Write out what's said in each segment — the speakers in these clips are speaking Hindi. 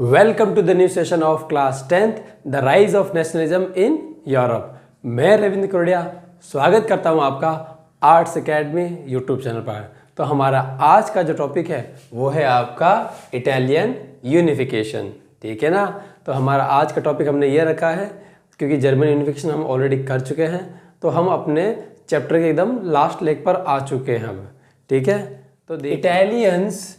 Welcome to the new session of class 10th the rise of nationalism in Europe. मैं रविंद्र कुरडिया स्वागत करता हूं आपका आर्ट्स एकेडमी यूट्यूब चैनल पर। तो हमारा आज का जो टॉपिक है वो है आपका इटालियन यूनिफिकेशन। ठीक है ना। तो हमारा आज का टॉपिक हमने ये रखा है क्योंकि जर्मन यूनिफिकेशन हम ऑलरेडी कर चुके हैं, तो हम अपने चैप्टर के एकदम लास्ट लेग पर आ चुके हैं अब। ठीक है। तो इटालियंस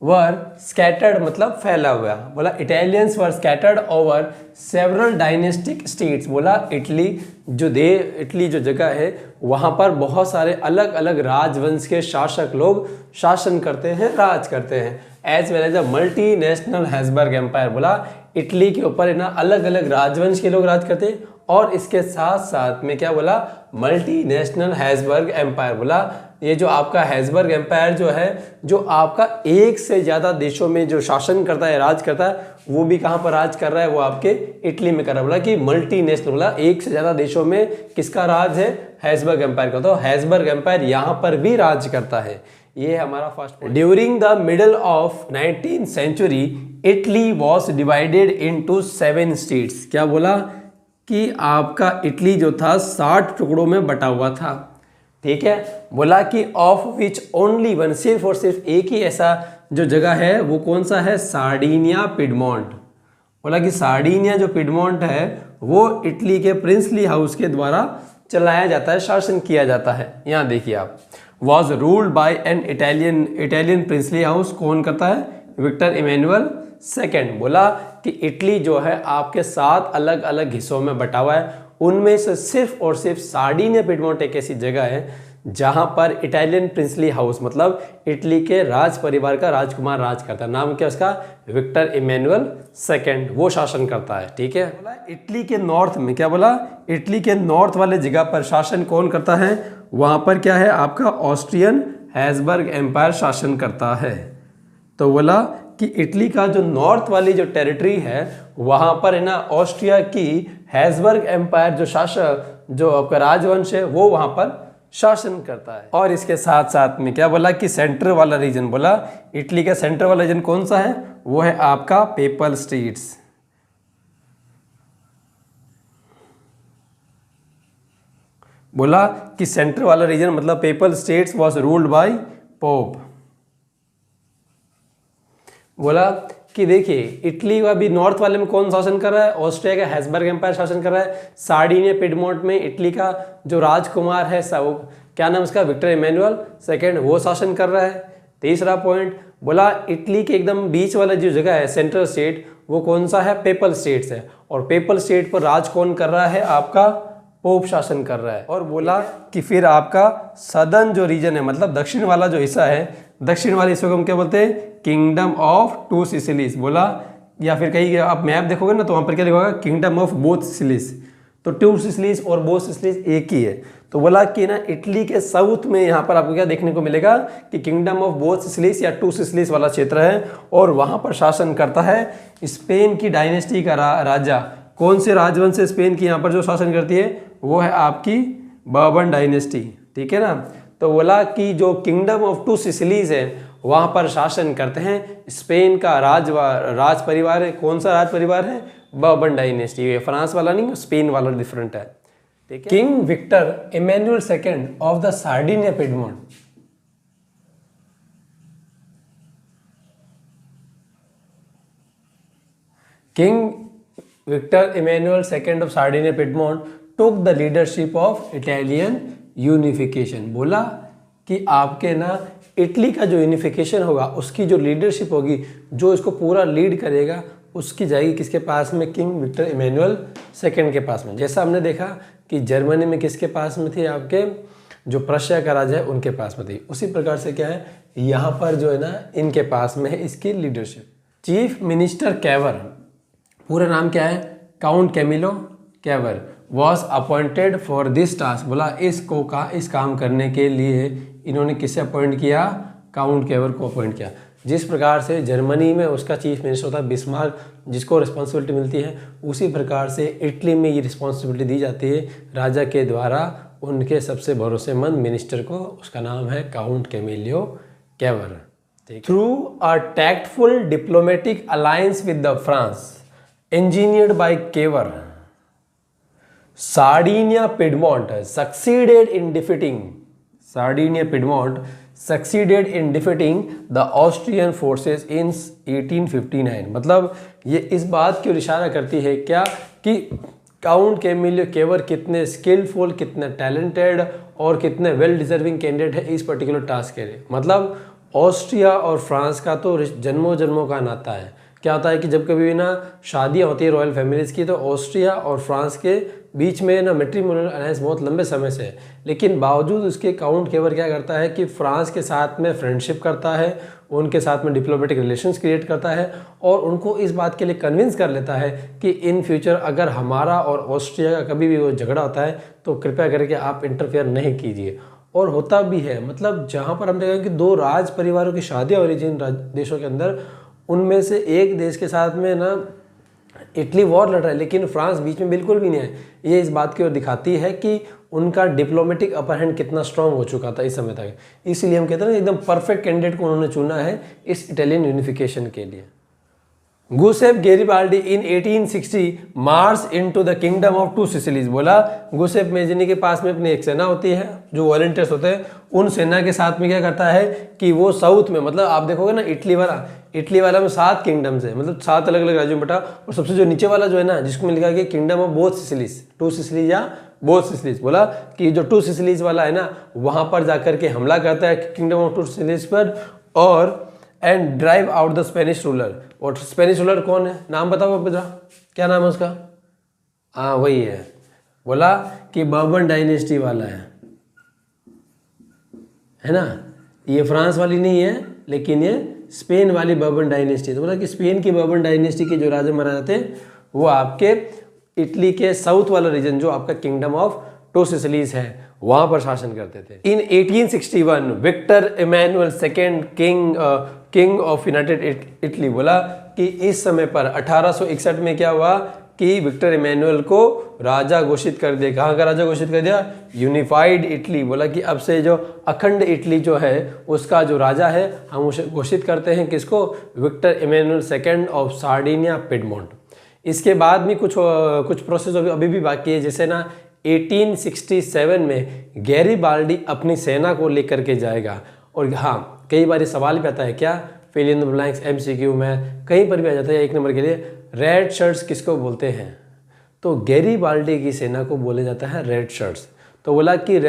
वर स्कैटर्ड मतलब फैला हुआ। बोला Italians were scattered over several dynastic states. बोला इटली जो जगह है वहाँ पर बहुत सारे अलग अलग राजवंश के शासक लोग शासन करते हैं, राज करते हैं। As well as a multinational Habsburg empire. बोला इटली के ऊपर है ना अलग अलग राजवंश के लोग राज करते हैं और इसके साथ साथ में क्या बोला मल्टी नेशनल हैब्सबर्ग एम्पायर। बोला ये जो आपका हैब्सबर्ग एम्पायर जो है जो आपका एक से ज़्यादा देशों में जो शासन करता है, राज करता है, वो भी कहाँ पर राज कर रहा है, वो आपके इटली में कर रहा है। बोला कि मल्टी नेशनल, बोला एक से ज़्यादा देशों में किसका राज है, हैब्सबर्ग एम्पायर का। तो हैब्सबर्ग एम्पायर यहाँ पर भी राज करता है। ये हमारा first point. During the middle of 19th century Italy was divided into 7 states. क्या बोला कि आपका इटली जो था 60 टुकड़ों में बटा हुआ था। ठीक है। बोला कि ऑफ विच ओनली वन, सिर्फ और सिर्फ एक ही ऐसा जो जगह है वो कौन सा है, सार्डिनिया पिडमोंट। बोला कि सार्डिनिया जो पिडमोंट है वो इटली के प्रिंसली हाउस के द्वारा चलाया जाता है, शासन किया जाता है। यहाँ देखिए आप, was ruled by an Italian princely house. कौन करता है, विक्टर इमैनुअल सेकेंड। बोला कि इटली जो है आपके 7 अलग अलग हिस्सों में बटा हुआ है, उनमें से सिर्फ और सिर्फ सार्डिनिया पिडमोंट एक ऐसी जगह है जहां पर इटालियन प्रिंसली हाउस मतलब इटली के राज परिवार का राजकुमार राज करता है। नाम क्या उसका, विक्टर इमैनुअल सेकेंड, वो शासन करता है। ठीक है। बोला इटली के नॉर्थ में, क्या बोला, इटली के नॉर्थ वाले जगह पर शासन कौन करता है, वहां पर क्या है आपका ऑस्ट्रियन हैब्सबर्ग एम्पायर शासन करता है। तो बोला कि इटली का जो नॉर्थ वाली जो टेरिटरी है वहां पर है ना ऑस्ट्रिया की हैब्सबर्ग एम्पायर जो शासक जो आपका राजवंश है वो वहां पर शासन करता है। और इसके साथ साथ में क्या बोला कि सेंटर वाला रीजन, बोला इटली का सेंटर वाला रीजन कौन सा है, वो है आपका पेपल स्टेट्स। बोला कि सेंटर वाला रीजन मतलब PayPal states was ruled by pope. बोला कि देखिए इटली का भी नॉर्थ वाले में कौन शासन कर रहा है, ऑस्ट्रिया का हैब्सबर्ग एम्पायर शासन कर रहा है। सार्डिनिया पिडमोंट में इटली का जो राजकुमार है वो क्या नाम उसका, विक्टर इमैनुअल सेकेंड, वो शासन कर रहा है। तीसरा पॉइंट, बोला इटली के एकदम बीच वाला जो जगह है सेंट्रल स्टेट वो कौन सा है, पेपल स्टेट्स है। और पेपल स्टेट पर राज कौन कर रहा है, आपका पोप शासन कर रहा है। और बोला कि फिर आपका सदर्न जो रीजन है मतलब दक्षिण वाला जो हिस्सा है, दक्षिण वाले हिस्से को हम क्या बोलते हैं, किंगडम ऑफ 2 सिसिलीज। बोला या फिर कहीं आप मैप देखोगे ना तो वहां पर क्या लिखा होगा, किंगडम ऑफ बोथ सिसिलीज। तो 2 सिसिलीज और बोथ सिसिलीज एक ही है। तो बोला कि ना इटली के साउथ में यहाँ पर आपको क्या देखने को मिलेगा कि किंगडम ऑफ बोथ सिसिलीज या 2 सिसिलीज वाला क्षेत्र है और वहां पर शासन करता है स्पेन की डायनेस्टी का राजा। कौन से राजवंश से स्पेन की यहाँ पर जो शासन करती है वो है आपकी बर्बन डायनेस्टी। ठीक है ना। तो बोला कि जो किंगडम ऑफ 2 सिसिलीज है वहां पर शासन करते हैं स्पेन का राज परिवार है। कौन सा राज परिवार है, बर्बन डायनेस्टी। फ्रांस वाला नहीं, स्पेन वाला डिफरेंट है। ठीक है। King Victor Emmanuel second of the Sardinia Piedmont. King Victor Emmanuel second of Sardinia Piedmont took the leadership of Italian unification. बोला कि आपके ना इटली का जो यूनिफिकेशन होगा उसकी जो लीडरशिप होगी, जो इसको पूरा लीड करेगा, उसकी जाएगी किसके पास में, किंग विक्टर इमैनुअल सेकेंड के पास में। जैसा हमने देखा कि जर्मनी में किसके पास में थी, आपके जो प्रशिया का राजा है उनके पास में थी, उसी प्रकार से क्या है यहाँ पर जो है ना इनके पास में है इसकी लीडरशिप। चीफ मिनिस्टर कैवर, पूरा नाम क्या है, count Camillo Cavour, was appointed for this task. बोला इस काम करने के लिए इन्होंने किसे अपॉइंट किया, काउंट कैवर को अपॉइंट किया। जिस प्रकार से जर्मनी में उसका चीफ मिनिस्टर होता है बिस्मार्क, जिसको रिस्पॉन्सिबिलिटी मिलती है, उसी प्रकार से इटली में ये रिस्पॉन्सिबिलिटी दी जाती है राजा के द्वारा उनके सबसे भरोसेमंद मिनिस्टर को। उसका नाम है count Camillo Cavour. Through a tactful diplomatic alliance with the France engineered by Cavour, Sardinia Piedmont succeeded in defeating the Austrian forces in 1859। मतलब ये इस बात की ओर इशारा करती है क्या कि काउंट कैमिलियो केवर कितने स्किलफुल, कितने टैलेंटेड और कितने वेल डिजर्विंग कैंडिडेट है इस पर्टिकुलर टास्क के लिए। मतलब ऑस्ट्रिया और फ्रांस का तो जन्मों जन्मों का नाता है। क्या होता है कि जब कभी भी ना शादियाँ होती है रॉयल फैमिलीज़ की, तो ऑस्ट्रिया और फ्रांस के बीच में ना मैट्रिमोनियल अलायंस बहुत लंबे समय से है, लेकिन बावजूद उसके काउंट केवर क्या करता है कि फ्रांस के साथ में फ्रेंडशिप करता है, उनके साथ में डिप्लोमेटिक रिलेशंस क्रिएट करता है और उनको इस बात के लिए कन्विंस कर लेता है कि इन फ्यूचर अगर हमारा और ऑस्ट्रिया का कभी भी वो झगड़ा होता है तो कृपया करके आप इंटरफेयर नहीं कीजिए। और होता भी है। मतलब जहाँ पर हम देखेंगे कि दो राज परिवारों की शादियाँ हो रही जिन देशों के अंदर, उनमें से एक देश के साथ में ना इटली वॉर लड़ रहा है लेकिन फ्रांस बीच में बिल्कुल भी नहीं है। ये इस बात की ओर दिखाती है कि उनका डिप्लोमेटिक अपर हैंड कितना स्ट्रांग हो चुका था इस समय तक। इसलिए हम कहते हैं ना एकदम परफेक्ट कैंडिडेट को उन्होंने चुना है इस इटालियन यूनिफिकेशन के लिए। Giuseppe Garibaldi in 1860 marched into the Kingdom of Two Sicilies. बोला गुसेप मेजिनी के पास में अपनी एक सेना होती है, जो वॉलंटियर्स होते हैं, उन सेना के साथ में क्या करता है कि वो साउथ में, मतलब आप देखोगे ना इटली वाला में 7 किंगडम्स है, मतलब 7 अलग अलग राज्यों में बटा। और सबसे जो नीचे वाला जो है ना, जिसको में लिखा गया kingdom of both Sicilies, 2 Sicilies या बोथ सिसिलीज, बोला कि जो 2 सिसिलीज वाला है ना वहां पर जाकर के हमला करता है किंगडम ऑफ 2 सिसिलीज पर और and drive out the Spanish ruler. और स्पेनिश रूलर कौन है, नाम बताओ बेटा, क्या नाम है उसका? हाँ वही है, बोला कि बर्बन डायनेस्टी वाला है ना। ये फ्रांस वाली नहीं है लेकिन ये स्पेन वाली बर्बन डायनेस्टी। तो बोला कि स्पेन की बर्बन डायनेस्टी के जो राजा महाराजा थे वो आपके इटली के साउथ वाला रीजन, जो आपका किंगडम ऑफ टू सिसिलीज है, वहां पर शासन करते थे। In 1861 Victor Emmanuel second king of united Italy. बोला कि इस समय पर 1861 में क्या हुआ कि विक्टर इमैनुअल को राजा घोषित कर दिया। कहाँ का राजा घोषित कर दिया? Unified Italy. बोला कि अब से जो अखंड इटली जो है उसका जो राजा है हम उसे घोषित करते हैं किसको? Victor Emmanuel second of Sardinia Piedmont. इसके बाद भी कुछ प्रोसेस अभी भी बाकी है। जैसे ना 1867 में गैरीबाल्डी अपनी सेना को लेकर के जाएगा। और हाँ, कई बार ये सवाल भी आता है, क्या fill in the blanks MCQ में कहीं पर भी आ जाता है 1 नंबर के लिए, रेड शर्ट्स किसको बोलते हैं? तो गैरीबाल्डी की सेना को बोले जाता है रेड शर्ट्स। तो बोला कि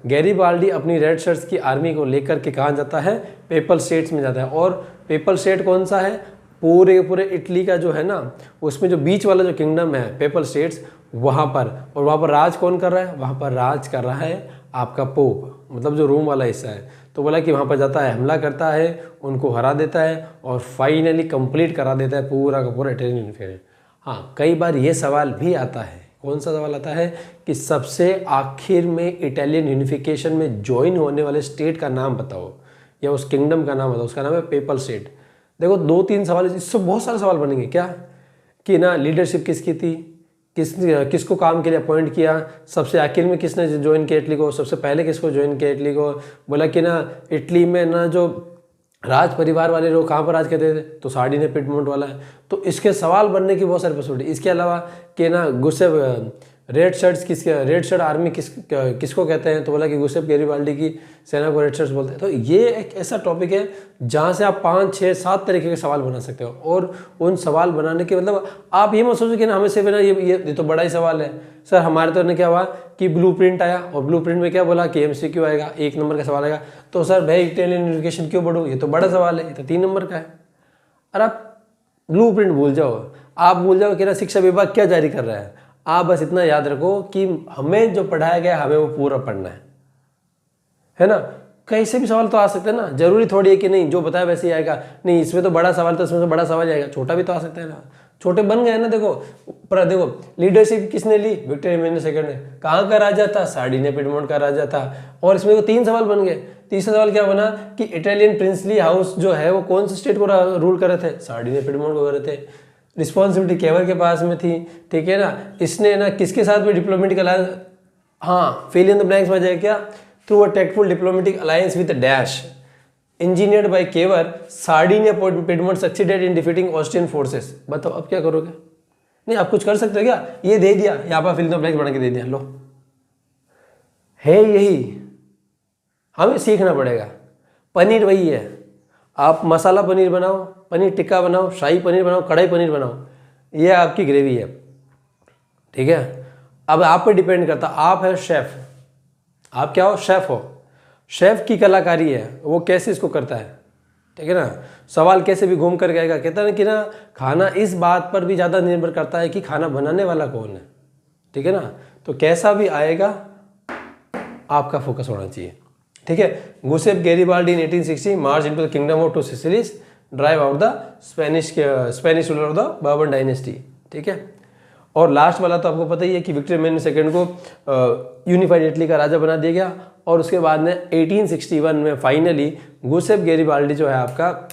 गैरीबाल्डी अपनी रेड शर्ट्स की आर्मी को लेकर के कहाँ जाता है? पेपल स्टेट्स में जाता है। और पेपल स्टेट कौन सा है? पूरे इटली का जो है ना, उसमें जो बीच वाला जो किंगडम है पेपल स्टेट्स, वहाँ पर। और वहाँ पर राज कौन कर रहा है? वहाँ पर राज कर रहा है आपका पोप, मतलब जो रोम वाला हिस्सा है। तो बोला कि वहाँ पर जाता है, हमला करता है, उनको हरा देता है और फाइनली कंप्लीट करा देता है पूरा का पूरा इटालियन यूनिफिकेशन। हाँ, कई बार ये सवाल भी आता है। कौन सा सवाल आता है कि सबसे आखिर में इटालियन यूनिफिकेशन में ज्वाइन होने वाले स्टेट का नाम बताओ या उस किंगडम का नाम बताओ। उसका नाम है पेपल स्टेट। देखो 2-3 सवाल, इससे बहुत सारे सवाल बनेंगे। क्या कि ना लीडरशिप किसकी थी, किसको काम के लिए अपॉइंट किया, सबसे आखिर में किसने ज्वाइन किया इटली को, सबसे पहले किसको ज्वाइन किया इटली को। बोला कि ना इटली में ना जो राज परिवार वाले लोग कहाँ पर राज करते थे, तो सार्डिनिया पिडमोंट वाला है। तो इसके सवाल बनने की बहुत सारी पॉसिबिलिटी। इसके अलावा कि ना गुसेप रेड शर्ट आर्मी किसको कहते हैं, तो बोला कि गुसेप गैरीबाल्डी की सेना को रेड शर्ट्स बोलते हैं। तो ये एक ऐसा टॉपिक है जहाँ से आप 5, 6, 7 तरीके के सवाल बना सकते हो। और उन सवाल बनाने के मतलब आप ये मत सोचो कि ना हमें सिर्फ ना ये तो बड़ा ही सवाल है सर। हमारे तो ने क्या हुआ कि ब्लूप्रिंट आया और ब्लूप्रिंट में क्या बोला कि MCQ आएगा, 1 नंबर का सवाल आएगा। तो सर भाई इटालियन यूनिफिकेशन क्यों पढ़ूँ, ये तो बड़ा सवाल है, ये तो 3 नंबर का है। और आप ब्लूप्रिंट भूल जाओ, आप भूल जाओ कि ना शिक्षा विभाग क्या जारी कर रहा है। आप बस इतना याद रखो कि हमें जो पढ़ाया गया हमें वो पूरा पढ़ना है ना। कहीं से भी सवाल तो आ सकते हैं ना, जरूरी थोड़ी है कि नहीं जो बताया वैसे ही आएगा। नहीं, इसमें तो बड़ा सवाल, तो इसमें तो बड़ा सवाल आएगा, छोटा भी तो आ सकता है ना। छोटे बन गए ना। देखो लीडरशिप किसने ली? विक्टर इमैनुअल सेकंड ने। कहाँ का राजा था? सार्डिनिया पिडमोंट का राजा था। और इसमें 3 सवाल बन गए। तीसरा सवाल क्या बना कि इटालियन प्रिंसली हाउस जो है वो कौन से स्टेट को रूल कर रहे थे? सार्डिनिया पिडमोंट को कर रहे थे। रिस्पॉन्सिबिलिटी केवर के पास में थी, ठीक है ना। इसने ना किसके साथ में डिप्लोमेटिक अलायंस, हाँ फिल इन द ब्लैंक्स में जाए क्या? Through a tactful diplomatic alliance with dash. Engineered by Cavour, Sardinia Piedmont succeeded in defeating Austrian forces. बताओ अब क्या करोगे? नहीं, आप कुछ कर सकते हो क्या? ये दे दिया, यहाँ पर फिल द ब्लैंक्स बना के दे दिया, लो है यही, हमें सीखना पड़ेगा। पनीर वही है, आप मसाला पनीर बनाओ, पनीर टिक्का बनाओ, शाही पनीर बनाओ, कढ़ाई पनीर बनाओ, ये आपकी ग्रेवी है, ठीक है। अब आप पे डिपेंड करता, आप है शेफ, आप क्या हो? शेफ हो। शेफ की कलाकारी है, वो कैसे इसको करता है, ठीक है ना। सवाल कैसे भी घूम कर आएगा, कहता है कि ना खाना इस बात पर भी ज़्यादा निर्भर करता है कि खाना बनाने वाला कौन है, ठीक है ना। तो कैसा भी आएगा आपका फोकस होना चाहिए, ठीक है। Giuseppe Garibaldi in 1860 marched into the Kingdom of Two Sicilies, drive out the Spanish ruler of the Bourbon dynasty, ठीक है। और लास्ट वाला तो आपको पता ही है कि विक्टर एमेनुएल सेकंड को यूनिफाइड इटली का राजा बना दिया गया। और उसके बाद में 1861 में फाइनली गुसेप गैरिबाल्डी जो है आपका,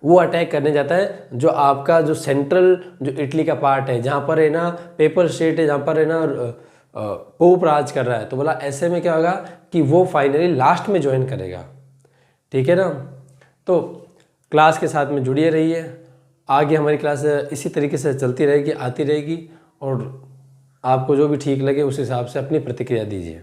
वो अटैक करने जाता है जो आपका जो सेंट्रल जो इटली का पार्ट है, जहाँ पर है ना पेपर स्टेट है, जहाँ पर है ना पोप राज कर रहा है। तो बोला ऐसे में क्या होगा कि वो फाइनली लास्ट में ज्वाइन करेगा, ठीक है ना। तो क्लास के साथ में जुड़िए रहिए, आगे हमारी क्लास इसी तरीके से चलती रहेगी, आती रहेगी, और आपको जो भी ठीक लगे उस हिसाब से अपनी प्रतिक्रिया दीजिए।